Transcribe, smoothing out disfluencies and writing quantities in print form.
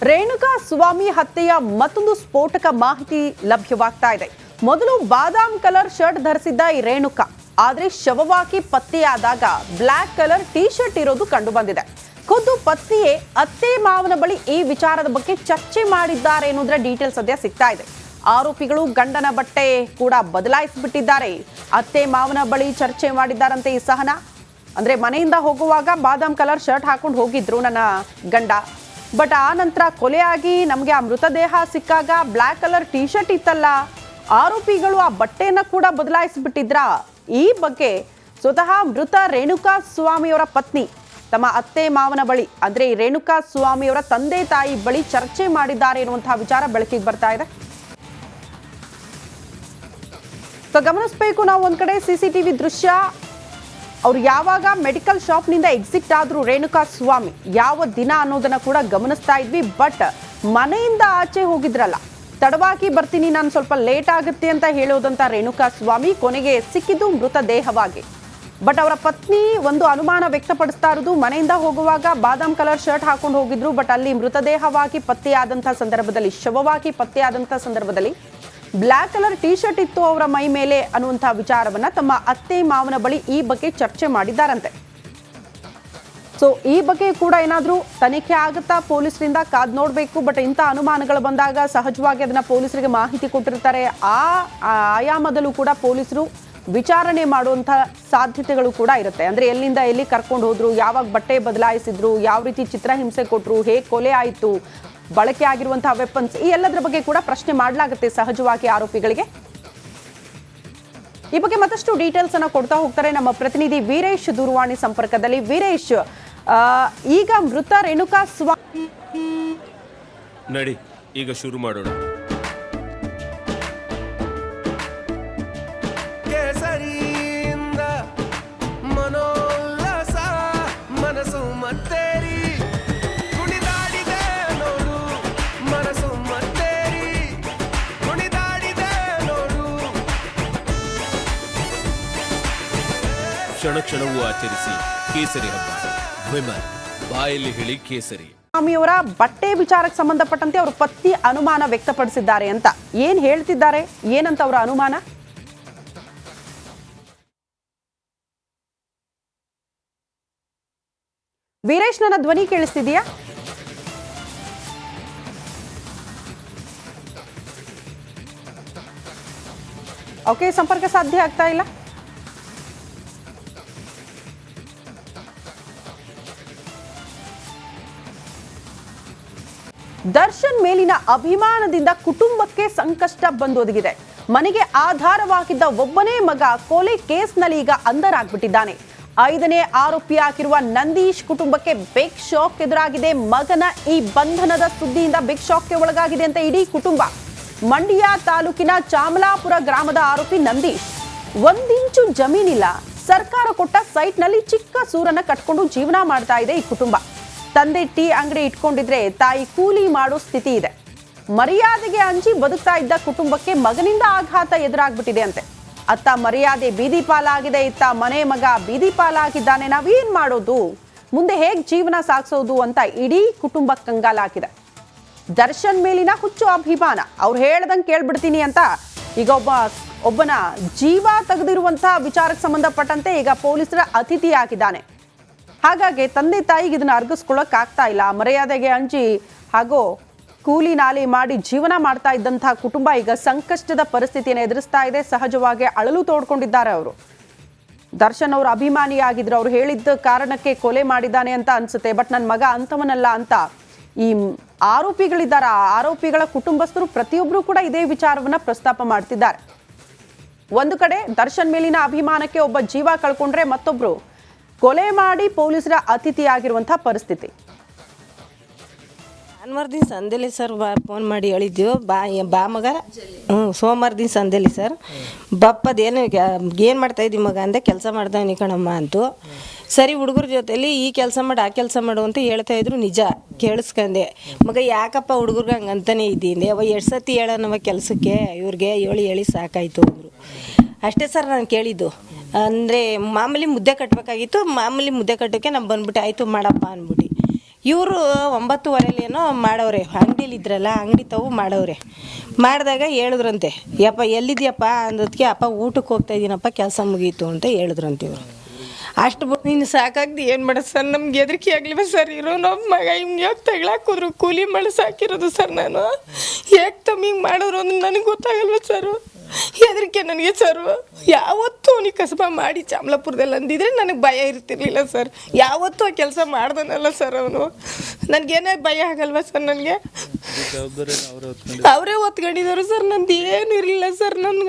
ರೇಣುಕಾ ಸ್ವಾಮಿ ಹತ್ಯೆಯ ಮತ್ತೊಂದು ಸ್ಫೋಟಕ ಮಾಹಿತಿ ಲಭ್ಯವಾಗ್ತಾ ಇದೆ. ಮೊದಲು ಬಾದಾಮ್ ಕಲರ್ ಶರ್ಟ್ ಧರಿಸಿದ್ದ ಈ ರೇಣುಕಾ ಆದ್ರೆ ಶವವಾಗಿ ಪತ್ತೆಯಾದಾಗ ಬ್ಲಾಕ್ ಕಲರ್ ಟಿ ಶರ್ಟ್ ಇರೋದು ಕಂಡು ಬಂದಿದೆ. ಖುದ್ದು ಪತ್ನಿಯೇ ಅತ್ತೆ ಮಾವನ ಬಳಿ ಈ ವಿಚಾರದ ಬಗ್ಗೆ ಚರ್ಚೆ ಮಾಡಿದ್ದಾರೆ ಎನ್ನುವುದರ ಡೀಟೇಲ್ಸ್ ಸದ್ಯ ಸಿಗ್ತಾ ಇದೆ. ಆರೋಪಿಗಳು ಗಂಡನ ಬಟ್ಟೆ ಕೂಡ ಬದಲಾಯಿಸಿಬಿಟ್ಟಿದ್ದಾರೆ. ಅತ್ತೆ ಮಾವನ ಬಳಿ ಚರ್ಚೆ ಮಾಡಿದ್ದಾರಂತೆ ಈ ಸಹನಾ. ಅಂದ್ರೆ ಮನೆಯಿಂದ ಹೋಗುವಾಗ ಬಾದಾಮ್ ಕಲರ್ ಶರ್ಟ್ ಹಾಕೊಂಡು ಹೋಗಿದ್ರು ನನ್ನ ಗಂಡ, ಬಟ್ ಆ ನಂತರ ಕೊಲೆಯಾಗಿ ನಮಗೆ ಆ ಮೃತದೇಹ ಸಿಕ್ಕಾಗ ಬ್ಲಾಕ್ ಕಲರ್ ಟಿ ಶರ್ಟ್ ಇತ್ತಲ್ಲ, ಆರೋಪಿಗಳು ಆ ಬಟ್ಟೆಯನ್ನ ಕೂಡ ಬದಲಾಯಿಸಿಬಿಟ್ಟಿದ್ರ. ಈ ಬಗ್ಗೆ ಸ್ವತಃ ಮೃತ ರೇಣುಕಾ ಸ್ವಾಮಿಯವರ ಪತ್ನಿ ತಮ್ಮ ಅತ್ತೆ ಮಾವನ ಬಳಿ ಅಂದ್ರೆ ಈ ರೇಣುಕಾ ಸ್ವಾಮಿಯವರ ತಂದೆ ತಾಯಿ ಬಳಿ ಚರ್ಚೆ ಮಾಡಿದ್ದಾರೆ ಎನ್ನುವಂತಹ ವಿಚಾರ ಬೆಳಕಿಗೆ ಬರ್ತಾ ಇದೆ. ಸೊ ಗಮನಿಸಬೇಕು ನಾವು, ಒಂದ್ ಕಡೆ ಸಿಸಿಟಿವಿ ದೃಶ್ಯ, ಅವ್ರು ಯಾವಾಗ ಮೆಡಿಕಲ್ ಶಾಪ್ ನಿಂದ ಎಕ್ಸಿಟ್ ಆದ್ರು ರೇಣುಕಾ ಸ್ವಾಮಿ ಯಾವ ದಿನ ಅನ್ನೋದನ್ನ ಕೂಡ ಗಮನಿಸ್ತಾ ಇದ್ವಿ. ಬಟ್ ಮನೆಯಿಂದ ಆಚೆ ಹೋಗಿದ್ರಲ್ಲ, ತಡವಾಗಿ ಬರ್ತೀನಿ, ನಾನು ಸ್ವಲ್ಪ ಲೇಟ್ ಆಗುತ್ತೆ ಅಂತ ಹೇಳೋದಂತ ರೇಣುಕಾ ಸ್ವಾಮಿ ಕೊನೆಗೆ ಸಿಕ್ಕಿದ್ದು ಮೃತದೇಹವಾಗಿ. ಬಟ್ ಅವರ ಪತ್ನಿ ಒಂದು ಅನುಮಾನ ವ್ಯಕ್ತಪಡಿಸ್ತಾ ಇರೋದು, ಮನೆಯಿಂದ ಹೋಗುವಾಗ ಬಾದಾಮ್ ಕಲರ್ ಶರ್ಟ್ ಹಾಕೊಂಡು ಹೋಗಿದ್ರು, ಬಟ್ ಅಲ್ಲಿ ಮೃತದೇಹವಾಗಿ ಪತ್ತೆಯಾದಂತಹ ಸಂದರ್ಭದಲ್ಲಿ, ಶವವಾಗಿ ಪತ್ತೆಯಾದಂತಹ ಸಂದರ್ಭದಲ್ಲಿ ಬ್ಲಾಕ್ ಕಲರ್ ಟಿ ಶರ್ಟ್ ಇತ್ತು ಅವರ ಮೈ ಮೇಲೆ ಅನ್ನುವಂತಹ ವಿಚಾರವನ್ನ ತಮ್ಮ ಅತ್ತೆ ಮಾವನ ಬಳಿ ಈ ಬಗ್ಗೆ ಚರ್ಚೆ ಮಾಡಿದ್ದಾರಂತೆ. ಸೊ ಈ ಬಗ್ಗೆ ಕೂಡ ಏನಾದ್ರೂ ತನಿಖೆ ಆಗುತ್ತಾ ಪೊಲೀಸರಿಂದ ಕಾದ್ ನೋಡ್ಬೇಕು. ಬಟ್ ಇಂಥ ಅನುಮಾನಗಳು ಬಂದಾಗ ಸಹಜವಾಗಿ ಅದನ್ನ ಪೊಲೀಸರಿಗೆ ಮಾಹಿತಿ ಕೊಟ್ಟಿರ್ತಾರೆ. ಆ ಆಯಾಮದಲ್ಲೂ ಕೂಡ ಪೊಲೀಸರು ವಿಚಾರಣೆ ಮಾಡುವಂತ ಸಾಧ್ಯತೆಗಳು ಕೂಡ ಇರುತ್ತೆ. ಅಂದ್ರೆ ಎಲ್ಲಿಂದ ಎಲ್ಲಿ ಕರ್ಕೊಂಡು ಹೋದ್ರು, ಯಾವಾಗ ಬಟ್ಟೆ ಬದಲಾಯಿಸಿದ್ರು, ಯಾವ ರೀತಿ ಚಿತ್ರಹಿಂಸೆ ಕೊಟ್ರು, ಹೇಗೆ ಕೊಲೆ ಆಯಿತು, ಬಳಕೆ ಆಗಿರುವಂತಹ ವೆಪನ್ಸ್, ಈ ಎಲ್ಲದರ ಬಗ್ಗೆ ಕೂಡ ಪ್ರಶ್ನೆ ಮಾಡಲಾಗುತ್ತೆ ಸಹಜವಾಗಿ ಆರೋಪಿಗಳಿಗೆ. ಈ ಬಗ್ಗೆ ಮತ್ತಷ್ಟು ಡೀಟೇಲ್ಸ್ ಅನ್ನ ಕೊಡ್ತಾ ಹೋಗ್ತಾರೆ ನಮ್ಮ ಪ್ರತಿನಿಧಿ ವೀರೇಶ್ ದೂರವಾಣಿ ಸಂಪರ್ಕದಲ್ಲಿ. ವೀರೇಶ್, ಈಗ ಮೃತ ರೇಣುಕಾ ಸ್ವಾಮಿ ನಡಿ ಈಗ ಶುರು ಮಾಡೋಣ. ಮನೋಲ್ಲಾಸ ಮನಸ್ಸು ಮತ್ತೇರಿ ಕುಣಿದಾಡಿದೆ ನೋಡು, ಮನಸ್ಸು ಮತ್ತೇರಿ ಕುಣಿದಾಡಿದೆ ನೋಡು. ಕ್ಷಣ ಕ್ಷಣವೂ ಆಚರಿಸಿ ಕೇಸರಿ ಹಬ್ಬ. ವಿಮಲ್ ಬಾಯಲ್ಲಿ ಹೇಳಿ ಕೇಸರಿ. ಸ್ವಾಮಿಯವರ ಬಟ್ಟೆ ವಿಚಾರಕ್ಕೆ ಸಂಬಂಧಪಟ್ಟಂತೆ ಅವರ ಪತ್ನಿ ಅನುಮಾನ ವ್ಯಕ್ತಪಡಿಸಿದ್ದಾರೆ ಅಂತ ಏನ್ ಹೇಳ್ತಿದ್ದಾರೆ, ಏನಂತ ಅವರ ಅನುಮಾನ? ವೀರೇಶ್, ನನ್ನ ಧ್ವನಿ ಕೇಳಿಸ್ತಿದೆಯಾ? ಓಕೆ, ಸಂಪರ್ಕ ಸಾಧ್ಯ ಆಗ್ತಾ ಇಲ್ಲ. ದರ್ಶನ್ ಮೇಲಿನ ಅಭಿಮಾನದಿಂದ ಕುಟುಂಬಕ್ಕೆ ಸಂಕಷ್ಟ ಬಂದೊದಗಿದೆ. ಮನೆಗೆ ಆಧಾರವಾಗಿದ್ದ ಒಬ್ಬನೇ ಮಗ ಕೊಲೆ ಕೇಸ್ನಲ್ಲಿ ಈಗ ಅಂಧರಾಗ್ಬಿಟ್ಟಿದ್ದಾನೆ. 5ನೇ ಆರೋಪಿಯಾಗಿರುವ ನಂದೀಶ್ ಕುಟುಂಬಕ್ಕೆ ಬಿಗ್ ಶಾಕ್ ಎದುರಾಗಿದೆ. ಮಗನ ಈ ಬಂಧನದ ಸುದ್ದಿಯಿಂದ ಬಿಗ್ ಶಾಕ್ಗೆ ಒಳಗಾಗಿದೆ ಅಂತ ಇಡೀ ಕುಟುಂಬ. ಮಂಡ್ಯ ತಾಲೂಕಿನ ಚಾಮಲಾಪುರ ಗ್ರಾಮದ ಆರೋಪಿ ನಂದೀಶ್, 1 ಇಂಚು ಜಮೀನಿಲ್ಲ, ಸರ್ಕಾರ ಕೊಟ್ಟ ಸೈಟ್ ನಲ್ಲಿ ಚಿಕ್ಕ ಸೂರನ್ನ ಕಟ್ಕೊಂಡು ಜೀವನ ಮಾಡ್ತಾ ಇದೆ ಈ ಕುಟುಂಬ. ತಂದೆ ಟೀ ಅಂಗಡಿ ಇಟ್ಕೊಂಡಿದ್ರೆ ತಾಯಿ ಕೂಲಿ ಮಾಡೋ ಸ್ಥಿತಿ ಇದೆ. ಮರ್ಯಾದೆಗೆ ಅಂಜಿ ಬದುಕ್ತಾ ಇದ್ದ ಕುಟುಂಬಕ್ಕೆ ಮಗನಿಂದ ಆಘಾತ ಎದುರಾಗ್ಬಿಟ್ಟಿದೆ ಅಂತೆ. ಅತ್ತ ಮರ್ಯಾದೆ ಬೀದಿ ಪಾಲಾಗಿದೆ, ಇತ್ತ ಮನೆ ಮಗ ಬೀದಿ ಪಾಲಾಗಿದ್ದಾನೆ. ನಾವೇನ್ ಮಾಡೋದು, ಮುಂದೆ ಹೇಗ್ ಜೀವನ ಸಾಗಿಸೋದು ಅಂತ ಇಡೀ ಕುಟುಂಬ ಕಂಗಾಲಾಗಿದೆ. ದರ್ಶನ್ ಮೇಲಿನ ಹುಚ್ಚು ಅಭಿಮಾನ, ಅವ್ರು ಹೇಳ್ದಂಗೆ ಕೇಳ್ಬಿಡ್ತೀನಿ ಅಂತ ಈಗ ಒಬ್ಬನ ಜೀವ ತೆಗೆದಿರುವಂತಹ ವಿಚಾರಕ್ಕೆ ಸಂಬಂಧಪಟ್ಟಂತೆ ಈಗ ಪೊಲೀಸರ ಅತಿಥಿಯಾಗಿದ್ದಾನೆ. ಹಾಗಾಗಿ ತಂದೆ ತಾಯಿಗೆ ಇದನ್ನ ಅರ್ಗಿಸ್ಕೊಳ್ಳೋಕೆ ಆಗ್ತಾ ಇಲ್ಲ. ಮರ್ಯಾದೆಗೆ ಅಂಜಿ ಹಾಗೂ ಕೂಲಿ ನಾಲಿ ಮಾಡಿ ಜೀವನ ಮಾಡ್ತಾ ಇದ್ದಂತಹ ಕುಟುಂಬ ಈಗ ಸಂಕಷ್ಟದ ಪರಿಸ್ಥಿತಿಯನ್ನು ಎದುರಿಸ್ತಾ ಇದೆ. ಸಹಜವಾಗಿ ಅಳಲು ತೋಡ್ಕೊಂಡಿದ್ದಾರೆ ಅವರು. ದರ್ಶನ್ ಅವರು ಅಭಿಮಾನಿಯಾಗಿದ್ರು, ಅವ್ರು ಹೇಳಿದ್ದ ಕಾರಣಕ್ಕೆ ಕೊಲೆ ಮಾಡಿದ್ದಾನೆ ಅಂತ ಅನ್ಸುತ್ತೆ. ಬಟ್ ನನ್ನ ಮಗ ಅಂತವನಲ್ಲ ಅಂತ ಈ ಆರೋಪಿಗಳಿದ್ದಾರೆ, ಆರೋಪಿಗಳ ಕುಟುಂಬಸ್ಥರು ಪ್ರತಿಯೊಬ್ಬರು ಕೂಡ ಇದೇ ವಿಚಾರವನ್ನ ಪ್ರಸ್ತಾಪ ಮಾಡ್ತಿದ್ದಾರೆ. ಒಂದು ಕಡೆ ದರ್ಶನ್ ಮೇಲಿನ ಅಭಿಮಾನಕ್ಕೆ ಒಬ್ಬ ಜೀವ ಕಳ್ಕೊಂಡ್ರೆ, ಮತ್ತೊಬ್ರು ಕೊಲೆ ಮಾಡಿ ಪೊಲೀಸರ ಅತಿಥಿಯಾಗಿರುವಂತಹ ಪರಿಸ್ಥಿತಿ. ಭಾನುವಾರ ದಿನ ಸಂದೇಲಿ ಸರ್ ಫೋನ್ ಮಾಡಿ ಹೇಳಿದ್ವಿ, ಬಾ ಮಗ, ಸೋಮವಾರ ದಿನ ಸಂದೇಲಿ ಸರ್ ಬಪ್ಪದೇನು ಏನು ಮಾಡ್ತಾಯಿದ್ವಿ ಮಗ ಅಂದೆ. ಕೆಲಸ ಮಾಡ್ತಾನೆ ಕಣಮ್ಮ ಅಂತು. ಸರಿ, ಹುಡುಗರ ಜೊತೆಲಿ ಈ ಕೆಲಸ ಮಾಡು ಆ ಕೆಲಸ ಮಾಡು ಅಂತ ಹೇಳ್ತಾ ಇದ್ರು. ನಿಜ ಕೇಳಿಸ್ಕೊಂಡೆ. ಮಗ ಯಾಕಪ್ಪ ಹುಡುಗರ್ಗೆ ಹಂಗಂತಾನೆ ಇದ್ದೀನಿ, ಅವ 2 ಸತಿ ಹೇಳೋಣವ ಕೆಲಸಕ್ಕೆ, ಇವ್ರಿಗೆ ಹೇಳಿ ಸಾಕಾಯಿತು ಅಂದರು. ಅಷ್ಟೇ ಸರ್ ನಾನು ಕೇಳಿದ್ದು. ಅಂದರೆ ಮಾಮೂಲಿ ಮುದ್ದೆ ಕಟ್ಟಬೇಕಾಗಿತ್ತು, ಮಾಮೂಲಿ ಮುದ್ದೆ ಕಟ್ಟೋಕ್ಕೆ ನಾನು ಬಂದ್ಬಿಟ್ಟು ಆಯಿತು ಮಾಡಪ್ಪ ಅಂದ್ಬಿಟ್ಟು ಇವರು 9:15 ಏನೋ ಮಾಡವ್ರೆ, ಅಂಗಡಿಲಿ ಇದ್ರಲ್ಲ ಅಂಗಡಿ ತಾವು ಮಾಡವ್ರೆ. ಮಾಡಿದಾಗ ಹೇಳಿದ್ರಂತೆ, ಯಪ್ಪ ಎಲ್ಲಿದ್ಯಪ್ಪ ಅಂದದಕ್ಕೆ, ಅಪ್ಪ ಊಟಕ್ಕೆ ಹೋಗ್ತಾ ಇದ್ದೀನಪ್ಪ, ಕೆಲಸ ಮುಗೀತು ಅಂತ ಹೇಳಿದ್ರಂತೆ ಇವರು. ಅಷ್ಟು ಬಿಟ್ಟು ನೀನು ಸಾಕಾಗ್ದು ಏನು ಮಾಡೋದು ಸರ್, ನಮ್ಗೆ ಹೆದರಿಕೆ ಆಗಲಿವ ಸರ್. ಇರೋ ನಮ್ಮ ಮಗ ಹಿಂಗೆ ಯಾಕೆ ತಗೊಳಕೋದ್ರು, ಕೂಲಿ ಮಾಡಿ ಸಾಕಿರೋದು ಸರ್. ನಾನು ಯಾಕೆ ತಮ್ಮ ಹಿಂಗೆ ಮಾಡೋರು ಅಂದ್ರೆ ನನಗೆ ಗೊತ್ತಾಗಲ್ವ ಸರ್. ಹೆದರಿಕೆ ನನಗೆ ಸರ್. ಯಾವತ್ತೂ ಅವನಿಗೆ ಕಸಬ ಮಾಡಿ ಚಾಮಲಾಪುರದಲ್ಲಿ ಅಂದಿದ್ರೆ ನನಗೆ ಭಯ ಇರ್ತಿರ್ಲಿಲ್ಲ ಸರ್. ಯಾವತ್ತೂ ಆ ಕೆಲಸ ಮಾಡ್ದನಲ್ಲ ಸರ್ ಅವನು. ನನಗೇನೇ ಭಯ ಆಗಲ್ವ ಸರ್. ನನಗೆ ಅವರೇ ಹೊತ್ಕೊಂಡಿದ್ದಾರೆ ಸರ್. ನಂದು ಏನು ಇರಲಿಲ್ಲ ಸರ್. ನನ್ನ